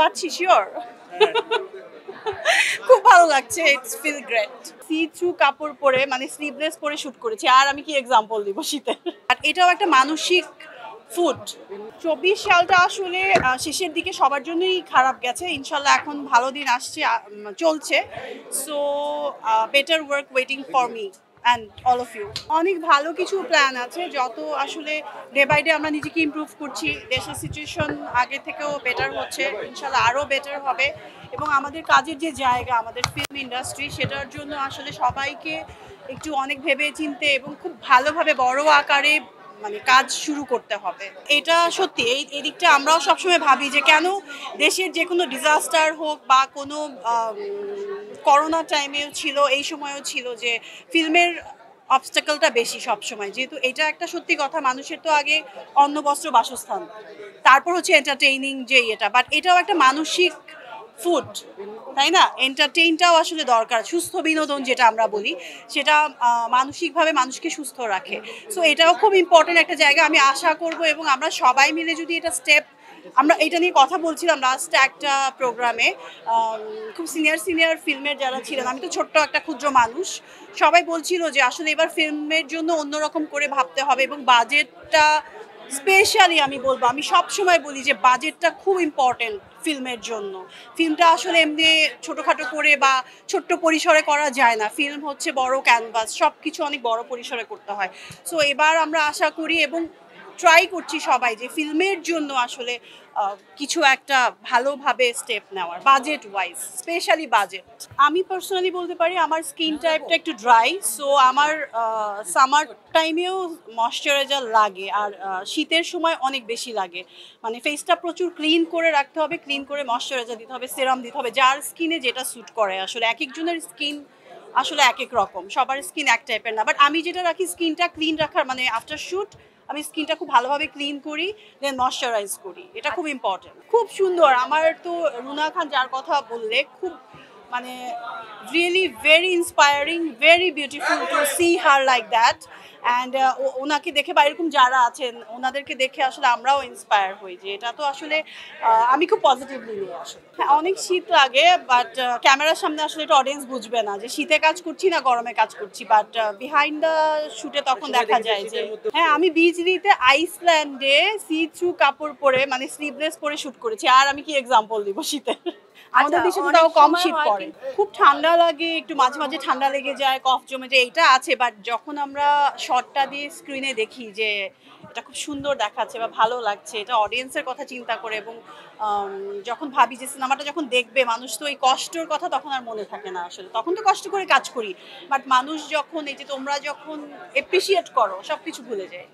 পাচ্ছি শিওর খুব ভালো লাগছে it's feel great see through কাপড় পরে মানে স্লিভলেস পরে শুট করেছি আর আমি কি এক্সাম্পল দিব শীতে আর এটাও একটা মানসিক ফুড 24 সালটা আসলে শেষের দিকে সবার জন্যই খারাপ গেছে ইনশাল্লাহ এখন ভালো দিন আসছে চলছে so better work waiting for me and all of you অনেক ভালো কিছু প্ল্যান আছে যত আসলে ডে বাই ডে আমরা নিজেকে ইমপ্রুভ করছি দেশের সিচুয়েশন আগে থেকেও বেটার হচ্ছে ইনশাল্লাহ আরও বেটার হবে এবং আমাদের কাজের যে জায়গা আমাদের ফিল্ম ইন্ডাস্ট্রি সেটার জন্য আসলে সবাইকে একটু অনেক ভেবে চিনতে এবং খুব ভালোভাবে বড় আকারে মানে কাজ শুরু করতে হবে এটা সত্যি এই দিকটা আমরাও সবসময় ভাবি যে কেন দেশের যে কোনো ডিজাস্টার হোক বা কোনো করোনা টাইমেও ছিল এই সময়ও ছিল যে ফিল্মের অবস্টাকলটা বেশি সব সময় যেহেতু এটা একটা সত্যি কথা মানুষের তো আগে অন্ন বস্ত্র বাসস্থান তারপর হচ্ছে এন্টারটেইনিং যে এটা বাট এটাও একটা মানসিক ফুড তাই না এন্টারটেইনটাও আসলে দরকার সুস্থ বিনোদন যেটা আমরা বলি সেটা মানসিকভাবে মানুষকে সুস্থ রাখে সো এটাও খুব ইম্পর্টেন্ট একটা জায়গা আমি আশা করব এবং আমরা সবাই মিলে যদি এটা স্টেপ আমরা এটা নিয়ে কথা বলছিলাম লাস্ট একটা প্রোগ্রামে খুব সিনিয়র ফিল্মের যারা ছিলেন আমি তো ছোট্ট একটা ক্ষুদ্র মানুষ সবাই বলছিল যে আসলে এবার ফিল্মের জন্য অন্যরকম করে ভাবতে হবে এবং বাজেটটা স্পেশালি আমি বলবো আমি সব সময় বলি যে বাজেটটা খুব ইম্পর্টেন্ট ফিল্মের জন্য ফিল্মটা আসলে এমনি ছোটোখাটো করে বা ছোট্ট পরিসরে করা যায় না ফিল্ম হচ্ছে বড় ক্যানভাস সব কিছু অনেক বড় পরিসরে করতে হয় সো এবার আমরা আশা করি এবং ট্রাই করছি সবাই যে ফিল্মের জন্য আসলে কিছু একটা ভালোভাবে স্টেপ নেওয়ার বাজেট ওয়াইজ স্পেশালি বাজেট আমি পার্সোনালি বলতে পারি আমার স্কিন টাইপটা একটু ড্রাই সো আমার সামার টাইমেও ময়শ্চারাইজার লাগে আর শীতের সময় অনেক বেশি লাগে মানে ফেসটা প্রচুর ক্লিন করে রাখতে হবে ক্লিন করে ময়শ্চারাইজার দিতে হবে সেরাম দিতে হবে যার স্কিনে যেটা স্যুট করে আসলে এক একজনের স্কিন আসলে এক এক রকম সবার স্কিন এক টাইপের না বাট আমি যেটা রাখি স্কিনটা ক্লিন রাখার মানে আফটার শুট আমি স্কিনটা খুব ভালোভাবে ক্লিন করি দেন ময়শ্চারাইজ করি এটা খুব ইম্পর্টেন্ট খুব সুন্দর আমার তো রুনা খান যার কথা বললে খুব মানে really very inspiring very beautiful to see her like that and ওনাকে দেখে বা এরকম যারা আছেন ওনাদেরকে দেখে আসলে আমরাও ইন্সপায়ার হই যে এটা তো আসলে আমি খুব পজিটিভলি নিয়ে আসলে হ্যাঁ অনেক শীত লাগে বাট ক্যামেরার সামনে আসলে এটা অডিয়েন্স বুঝবে না যে শীতে কাজ করছি না গরমে কাজ করছি বাট বিহাইন্ড দ্য শুটে তখন দেখা যায় যে হ্যাঁ আমি বিচলিতে আইসল্যান্ডে সি থ্রু কাপড় পরে মানে স্লিভলেস পরে শুট করেছি আর আমি কি এক্সাম্পল দিব শীতে আমাদের দেশে তো তাও কম শীত পড়ে খুব ঠান্ডা লাগে একটু মাঝে মাঝে ঠান্ডা লেগে যায় কফ জমে যায় এটা আছে বাট যখন আমরা শটটা দিয়ে স্ক্রিনে দেখি যে এটা খুব সুন্দর দেখাচ্ছে বা ভালো লাগছে এটা অডিয়েন্সের কথা চিন্তা করে এবং যখন ভাবি যে সিনেমাটা যখন দেখবে মানুষ তো এই কষ্টের কথা তখন আর মনে থাকে না আসলে তখন তো কষ্ট করে কাজ করি বাট মানুষ যখন এই যে তোমরা যখন এপ্রিসিয়েট করো সব কিছু ভুলে যায়